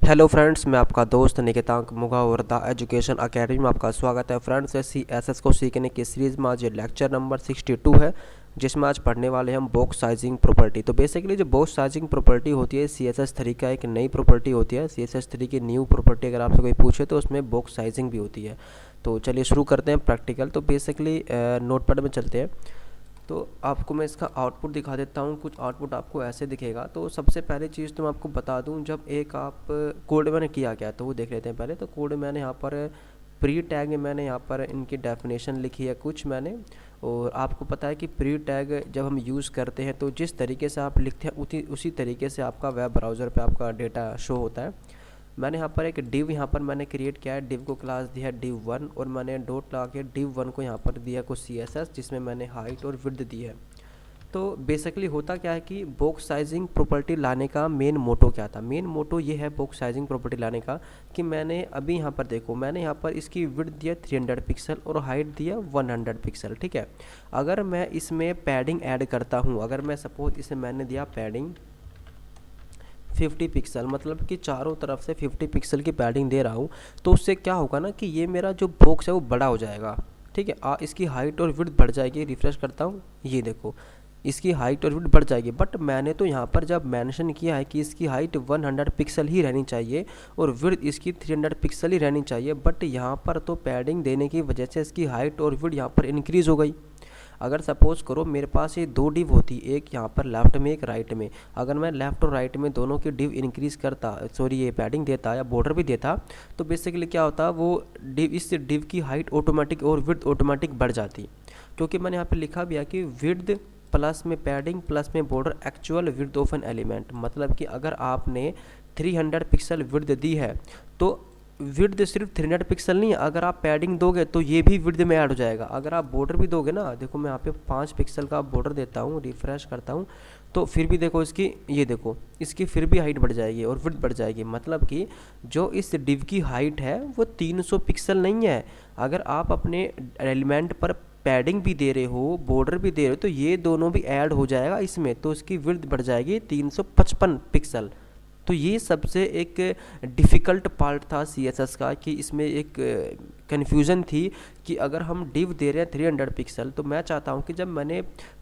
Hello friends, मैं आपका दोस्त निकेतांक मुगा और द एजुकेशन अकेडमी में आपका स्वागत है। फ्रेंड्स, CSS को सीखने की सीरीज़ में आज ये लेक्चर नंबर 62 है, जिसमें आज पढ़ने वाले हम बॉक्स साइजिंग प्रॉपर्टी। तो बेसिकली जो बॉक्स साइजिंग प्रॉपर्टी होती है CSS 3 का एक नई प्रॉपर्टी होती है। CSS 3 की न्यू प्रॉपर्टी अगर आपसे कोई पूछे तो उसमें बॉक्स साइजिंग भी होती है। तो चलिए शुरू करते हैं प्रैक्टिकल। तो बेसिकली नोटपैड में चलते हैं। तो आपको मैं इसका आउटपुट दिखा देता हूँ। कुछ आउटपुट आपको ऐसे दिखेगा। तो सबसे पहले चीज़ तो मैं आपको बता दूँ, जब एक आप कोड मैंने किया क्या तो वो देख लेते हैं पहले। तो कोड मैंने यहाँ पर प्री टैग में मैंने यहाँ पर इनकी डेफिनेशन लिखी है कुछ मैंने। और आपको पता है कि प्री टैग जब हम यूज़ करते हैं तो जिस तरीके से आप लिखते हैं उसी तरीके से आपका वेब ब्राउज़र पे आपका डेटा शो होता है। मैंने यहाँ पर एक डिव यहाँ पर मैंने क्रिएट किया है। डिव को क्लास दिया है div1 और मैंने डॉट लगा के div1 को यहाँ पर दिया कुछ CSS, जिसमें मैंने हाइट और विड्थ दी है। तो बेसिकली होता क्या है कि बॉक्स साइजिंग प्रॉपर्टी लाने का मेन मोटो क्या था। मेन मोटो ये है बॉक्स साइजिंग प्रॉपर्टी लाने का कि मैंने अभी यहाँ पर देखो, मैंने यहाँ पर इसकी विड्थ दिया 300 पिक्सल और हाइट दिया 100 पिक्सल। ठीक है, अगर मैं इसमें पैडिंग ऐड करता हूँ, अगर मैं सपोज इसे मैंने दिया पैडिंग 50 पिक्सल, मतलब कि चारों तरफ से 50 पिक्सल की पैडिंग दे रहा हूँ, तो उससे क्या होगा ना कि ये मेरा जो बॉक्स है वो बड़ा हो जाएगा। ठीक है, इसकी हाइट और विड्थ बढ़ जाएगी। रिफ्रेश करता हूँ, ये देखो इसकी हाइट और विड्थ बढ़ जाएगी। बट मैंने तो यहाँ पर जब मेंशन किया है कि इसकी हाइट 100 पिक्सल ही रहनी चाहिए और विड्थ इसकी 300 पिक्सल ही रहनी चाहिए, बट यहाँ पर तो पैडिंग देने की वजह से इसकी हाइट और विड्थ यहाँ पर इंक्रीज़ हो गई। अगर सपोज़ करो मेरे पास ये दो डिव होती, एक यहाँ पर लेफ़्ट में एक राइट में, अगर मैं लेफ़्ट और राइट में दोनों की डिव इंक्रीज़ करता, ये पैडिंग देता या बॉर्डर भी देता, तो बेसिकली क्या होता, वो डिव, इस डिव की हाइट ऑटोमेटिक और विड्थ ऑटोमेटिक बढ़ जाती। क्योंकि मैंने यहाँ पे लिखा भी है कि विड्थ प्लस में पैडिंग प्लस में border actual width of an element. मतलब कि अगर आपने 300 पिक्सल विड्थ दी है तो विड्थ सिर्फ 300 पिक्सल नहीं है, अगर आप पैडिंग दोगे तो ये भी विड्थ में ऐड हो जाएगा। अगर आप बॉर्डर भी दोगे ना, देखो मैं यहाँ पे 5 पिक्सल का बॉर्डर देता हूँ, रिफ्रेश करता हूँ, तो फिर भी देखो इसकी, ये देखो इसकी फिर भी हाइट बढ़ जाएगी और विड्थ बढ़ जाएगी। मतलब कि जो इस डिव की हाइट है वो 300 पिक्सल नहीं है। अगर आप अपने एलिमेंट पर पैडिंग भी दे रहे हो, बॉर्डर भी दे रहे हो, तो ये दोनों भी ऐड हो जाएगा इसमें, तो इसकी विड्थ बढ़ जाएगी 355 पिक्सल। तो ये सबसे एक डिफ़िकल्ट पार्ट था CSS का, कि इसमें एक कन्फ्यूज़न थी कि अगर हम डिव दे रहे हैं 300 पिक्सल, तो मैं चाहता हूँ कि जब मैंने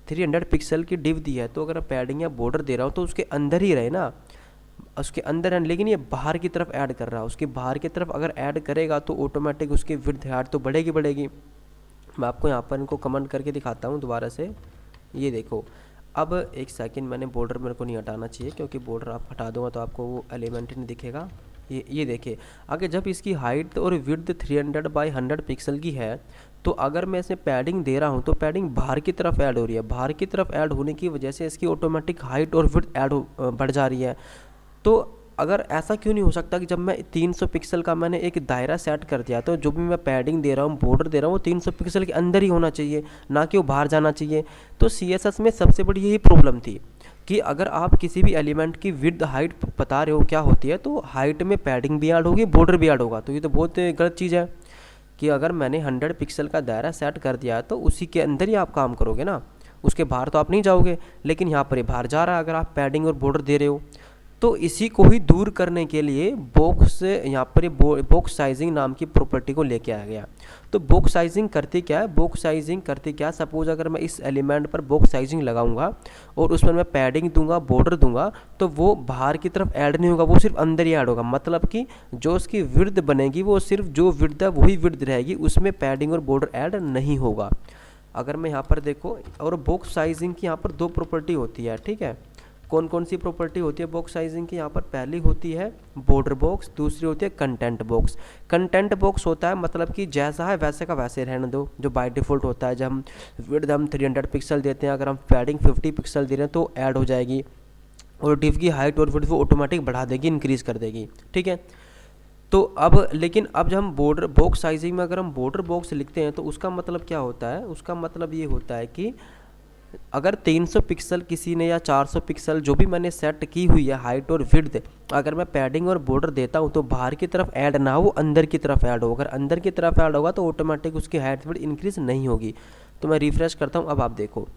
300 पिक्सल की डिव दी है तो अगर पैडिंग या बॉर्डर दे रहा हूँ तो उसके अंदर ही रहे ना, उसके अंदर है। लेकिन ये बाहर की तरफ ऐड कर रहा है, उसके बाहर की तरफ अगर ऐड करेगा तो ऑटोमेटिक उसकी विड्थ हाइट तो बढ़ेगी। मैं आपको यहाँ पर इनको कमेंट करके दिखाता हूँ दोबारा से। ये देखो, अब एक सेकंड, मैंने बॉर्डर मेरे को नहीं हटाना चाहिए, क्योंकि बॉर्डर आप हटा दूंगा तो आपको वो एलिमेंट नहीं दिखेगा। ये देखिए, आगे जब इसकी हाइट और विड्थ 300 बाई 100 पिक्सल की है, तो अगर मैं इसमें पैडिंग दे रहा हूँ तो पैडिंग बाहर की तरफ ऐड हो रही है। बाहर की तरफ ऐड होने की वजह से इसकी ऑटोमेटिक हाइट और विड्थ बढ़ जा रही है। तो अगर ऐसा क्यों नहीं हो सकता कि जब मैं 300 पिक्सल का मैंने एक दायरा सेट कर दिया, तो जो भी मैं पैडिंग दे रहा हूँ, बॉर्डर दे रहा हूँ, वो 300 पिक्सल के अंदर ही होना चाहिए, ना कि वो बाहर जाना चाहिए। तो CSS में सबसे बड़ी यही प्रॉब्लम थी कि अगर आप किसी भी एलिमेंट की विड्थ हाइट बता रहे हो क्या होती है, तो हाइट में पैडिंग भी ऐड होगी, बॉर्डर भी ऐड होगा। तो ये तो बहुत गलत चीज़ है कि अगर मैंने 100 पिक्सल का दायरा सेट कर दिया तो उसी के अंदर ही आप काम करोगे ना, उसके बाहर तो आप नहीं जाओगे। लेकिन यहाँ पर ये बाहर जा रहा है अगर आप पैडिंग और बॉर्डर दे रहे हो। तो इसी को ही दूर करने के लिए बॉक्स, यहाँ पर ये बॉक्स साइजिंग नाम की प्रॉपर्टी को लेके आया गया। तो बॉक्स साइजिंग करती क्या है, बॉक्स साइजिंग करती क्या, सपोज अगर मैं इस एलिमेंट पर बॉक्स साइजिंग लगाऊंगा और उसमें मैं पैडिंग दूंगा, बॉर्डर दूंगा, तो वो बाहर की तरफ ऐड नहीं होगा, वो सिर्फ अंदर ही ऐड होगा। मतलब कि जो उसकी विड्थ बनेगी वो सिर्फ जो विड्थ है वही विड्थ रहेगी, उसमें पैडिंग और बॉर्डर ऐड नहीं होगा। अगर मैं यहाँ पर देखो, और बॉक्स साइजिंग की यहाँ पर दो प्रॉपर्टी होती है। ठीक है, कौन कौन सी प्रॉपर्टी होती है बॉक्स साइजिंग की, यहाँ पर पहली होती है बॉर्डर बॉक्स, दूसरी होती है कंटेंट बॉक्स। कंटेंट बॉक्स होता है मतलब कि जैसा है वैसे का वैसे रहने दो, जो बाय डिफ़ॉल्ट होता है। जब हम विड्थ हम 300 पिक्सल देते हैं, अगर हम पैडिंग 50 पिक्सल दे रहे हैं तो ऐड हो जाएगी, और डिव की हाइट और विड्थ वो ऑटोमेटिक बढ़ा देगी, इंक्रीज़ कर देगी। ठीक है, तो अब लेकिन अब जब हम बॉर्डर बॉक्स साइजिंग में अगर हम बॉर्डर बॉक्स लिखते हैं तो उसका मतलब क्या होता है, उसका मतलब ये होता है कि अगर 300 पिक्सल किसी ने या 400 पिक्सल जो भी मैंने सेट की हुई है हाइट और विड्थ, अगर मैं पैडिंग और बॉर्डर देता हूँ तो बाहर की तरफ ऐड ना हो, अंदर की तरफ ऐड हो। अगर अंदर की तरफ ऐड होगा तो ऑटोमेटिक उसकी हाइट विड्थ इंक्रीज नहीं होगी। तो मैं रिफ्रेश करता हूँ, अब आप देखो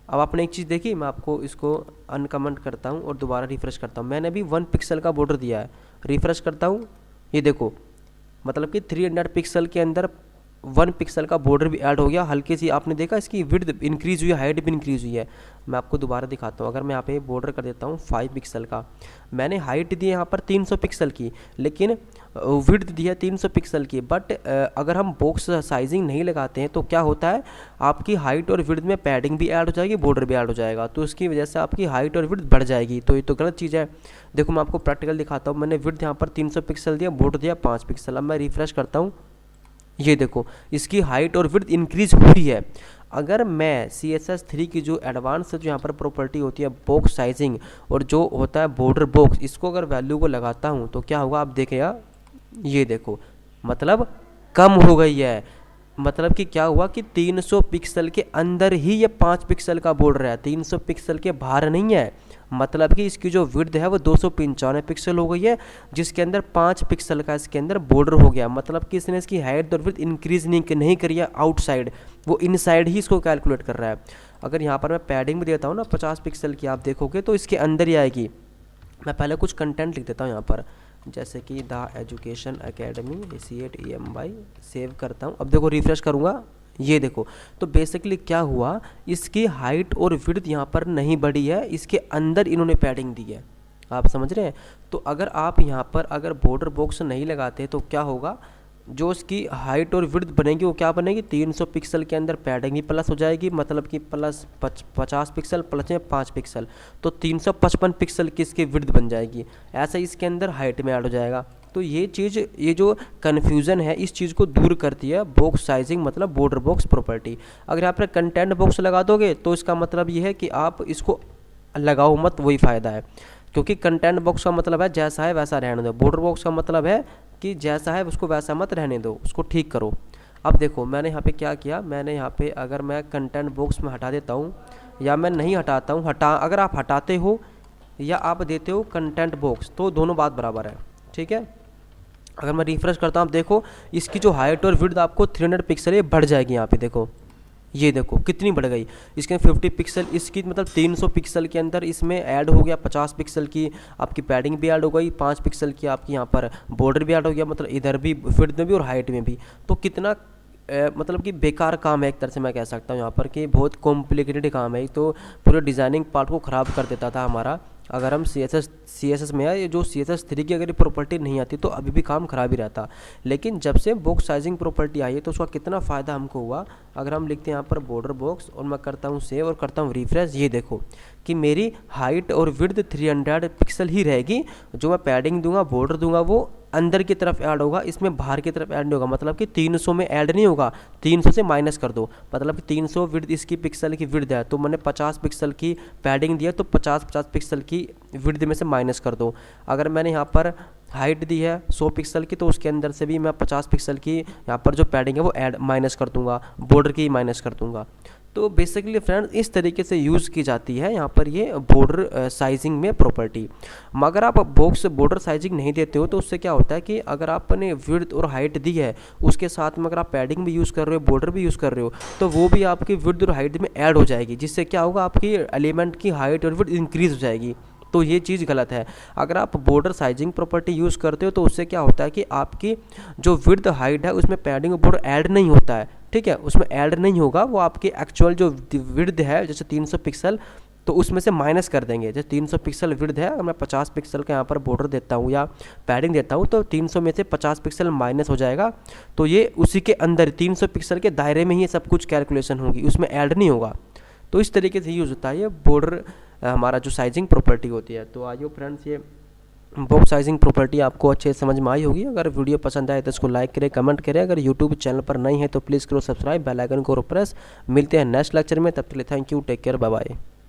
अब आपने एक चीज़ देखी, मैं आपको इसको अनकमेंट करता हूँ और दोबारा रिफ्रेश करता हूँ। मैंने अभी 1 पिक्सल का बॉर्डर दिया है, रिफ्रेश करता हूँ, ये देखो मतलब कि 300 पिक्सल के अंदर 1 पिक्सल का बॉर्डर भी ऐड हो गया। हल्की सी आपने देखा इसकी विड्थ इंक्रीज़ हुई है, हाइट भी इंक्रीज़ हुई है। मैं आपको दोबारा दिखाता हूँ। अगर मैं यहाँ पे बॉर्डर कर देता हूँ 5 पिक्सल का, मैंने हाइट दी है यहाँ पर 300 पिक्सल की, लेकिन विड्थ दी है 300 पिक्सल की। बट अगर हम बॉक्स साइजिंग नहीं लगाते हैं तो क्या होता है, आपकी हाइट और विड्थ में पैडिंग भी ऐड हो जाएगी, बॉर्डर भी ऐड हो जाएगा, तो उसकी वजह से आपकी हाइट और विड्थ बढ़ जाएगी। तो ये तो गलत चीज़ है। देखो मैं आपको प्रैक्टिकल दिखाता हूँ। मैंने विड्थ यहाँ पर 300 पिक्सल दिया, बॉर्डर दिया 5 पिक्सल। अब मैं रिफ्रेश करता हूँ, ये देखो इसकी हाइट और विड्थ इंक्रीज हो रही है। अगर मैं CSS3 की जो एडवांस जो यहाँ पर प्रॉपर्टी होती है बॉक्स साइजिंग और जो होता है बॉर्डर बॉक्स, इसको अगर वैल्यू को लगाता हूँ तो क्या होगा आप देखेगा, ये देखो मतलब कम हो गई है। मतलब कि क्या हुआ कि 300 पिक्सल के अंदर ही ये 5 पिक्सल का बॉर्डर है, 300 पिक्सल के बाहर नहीं है। मतलब कि इसकी जो विड्थ है वो 295 पिक्सल हो गई है, जिसके अंदर 5 पिक्सल का इसके अंदर बॉर्डर हो गया। मतलब कि इसने इसकी हाइट और विड्थ इंक्रीज नहीं करी है आउटसाइड, वो इनसाइड ही इसको कैलकुलेट कर रहा है। अगर यहाँ पर मैं पैडिंग भी देता हूँ ना 50 पिक्सल की, आप देखोगे तो इसके अंदर ही आएगी। मैं पहले कुछ कंटेंट लिख देता हूँ यहाँ पर, जैसे कि the education academy ACATEMY, save करता हूँ। अब देखो रिफ्रेश करूँगा, ये देखो तो बेसिकली क्या हुआ, इसकी हाइट और विड्थ यहाँ पर नहीं बढ़ी है, इसके अंदर इन्होंने पैडिंग दी है। आप समझ रहे हैं। तो अगर आप यहाँ पर अगर बॉर्डर बॉक्स नहीं लगाते तो क्या होगा, जो इसकी हाइट और विड्थ बनेगी वो क्या बनेगी, 300 पिक्सल के अंदर पैडिंग भी प्लस हो जाएगी, मतलब कि प्लस 50 पिक्सल प्लस में 5 पिक्सल, तो 355 पिक्सल की इसकी विड्थ बन जाएगी। ऐसा इसके अंदर हाइट में ऐड हो जाएगा। तो ये चीज़, ये जो कन्फ्यूज़न है इस चीज़ को दूर करती है बॉक्स साइजिंग, मतलब बॉर्डर बॉक्स प्रॉपर्टी। अगर आप कंटेंट बॉक्स लगा दोगे तो इसका मतलब ये है कि आप इसको लगाओ मत, वही फ़ायदा है। क्योंकि कंटेंट बॉक्स का मतलब है जैसा है वैसा रहने दो, बॉर्डर बॉक्स का मतलब है कि जैसा है उसको वैसा मत रहने दो, उसको ठीक करो। अब देखो मैंने यहाँ पे क्या किया, मैंने यहाँ पे अगर मैं कंटेंट बॉक्स में हटा देता हूँ या मैं नहीं हटाता हूँ, अगर आप हटाते हो या आप देते हो कंटेंट बॉक्स तो दोनों बात बराबर है, ठीक है। अगर मैं रिफ्रेश करता हूँ, आप देखो इसकी जो हाइट और विड्थ आपको 300 पिक्सल ये बढ़ जाएगी। यहाँ पे देखो, ये देखो कितनी बढ़ गई। इसके 50 पिक्सल, इसकी मतलब 300 पिक्सल के अंदर इसमें ऐड हो गया 50 पिक्सल की आपकी पैडिंग भी ऐड हो गई, 5 पिक्सल की आपकी यहाँ पर बॉर्डर भी ऐड हो गया, मतलब इधर भी विड्थ में भी और हाइट में भी। तो कितना मतलब कि बेकार काम है एक तरह से मैं कह सकता हूँ यहाँ पर, कि बहुत कॉम्प्लिकेटेड काम है। तो पूरे डिज़ाइनिंग पार्ट को ख़राब कर देता था हमारा। अगर हम CSS में है, ये जो CSS3 की अगर प्रॉपर्टी नहीं आती तो अभी भी काम खराब ही रहता। लेकिन जब से बॉक्स साइजिंग प्रॉपर्टी आई है तो उसका कितना फ़ायदा हमको हुआ। अगर हम लिखते हैं यहाँ पर बॉर्डर बॉक्स और मैं करता हूँ सेव और करता हूँ रिफ्रेश, ये देखो कि मेरी हाइट और विड्थ 300 पिक्सल ही रहेगी। जो मैं पैडिंग दूंगा, बॉर्डर दूंगा, वो अंदर की तरफ ऐड होगा, इसमें बाहर की तरफ ऐड नहीं होगा। मतलब कि 300 में ऐड नहीं होगा, 300 से माइनस कर दो। मतलब कि 300 विड्थ इसकी पिक्सल की विड्थ है, तो मैंने 50 पिक्सल की पैडिंग दिया तो 50 पिक्सल की विड्थ में से माइनस कर दो। अगर मैंने यहाँ पर हाइट दी है 100 पिक्सल की, तो उसके अंदर से भी मैं 50 पिक्सल की यहाँ पर जो पैडिंग है वो ऐड माइनस कर दूंगा, बॉर्डर की माइनस कर दूंगा। तो बेसिकली फ्रेंड्स इस तरीके से यूज़ की जाती है यहाँ पर ये बॉर्डर साइजिंग में प्रॉपर्टी। मगर आप बॉक्स बॉर्डर साइजिंग नहीं देते हो तो उससे क्या होता है कि अगर आपने विड्थ और हाइट दी है, उसके साथ में अगर आप पैडिंग भी यूज़ कर रहे हो, बॉर्डर भी यूज़ कर रहे हो, तो वो भी आपकी विड्थ और हाइट में ऐड हो जाएगी, जिससे क्या होगा आपकी एलिमेंट की हाइट और विड्थ इंक्रीज हो जाएगी। तो ये चीज़ गलत है। अगर आप बॉर्डर साइजिंग प्रॉपर्टी यूज़ करते हो तो उससे क्या होता है कि आपकी जो विड्थ हाइट है उसमें पैडिंग और बॉर्डर ऐड नहीं होता है, ठीक है, उसमें ऐड नहीं होगा। वो आपकी एक्चुअल जो विड्थ है जैसे 300 पिक्सल, तो उसमें से माइनस कर देंगे। जैसे 300 पिक्सल विड्थ है, अगर मैं 50 पिक्सल का यहाँ पर बॉर्डर देता हूँ या पैडिंग देता हूँ तो 300 में से 50 पिक्सल माइनस हो जाएगा। तो ये उसी के अंदर 300 पिक्सल के दायरे में ही सब कुछ कैलकुलेशन होगी, उसमें ऐड नहीं होगा। तो इस तरीके से यूज़ होता है ये बॉर्डर हमारा जो साइजिंग प्रॉपर्टी होती है। तो आइए फ्रेंड्स, ये बॉक्स साइजिंग प्रॉपर्टी आपको अच्छे से समझ में आई होगी। अगर वीडियो पसंद आए तो इसको लाइक करें, कमेंट करें। अगर यूट्यूब चैनल पर नहीं है तो प्लीज़ करो सब्सक्राइब, बेल आइकन करो प्रेस। मिलते हैं नेक्स्ट लेक्चर में, तब तक के लिए thank you, take care, bye bye.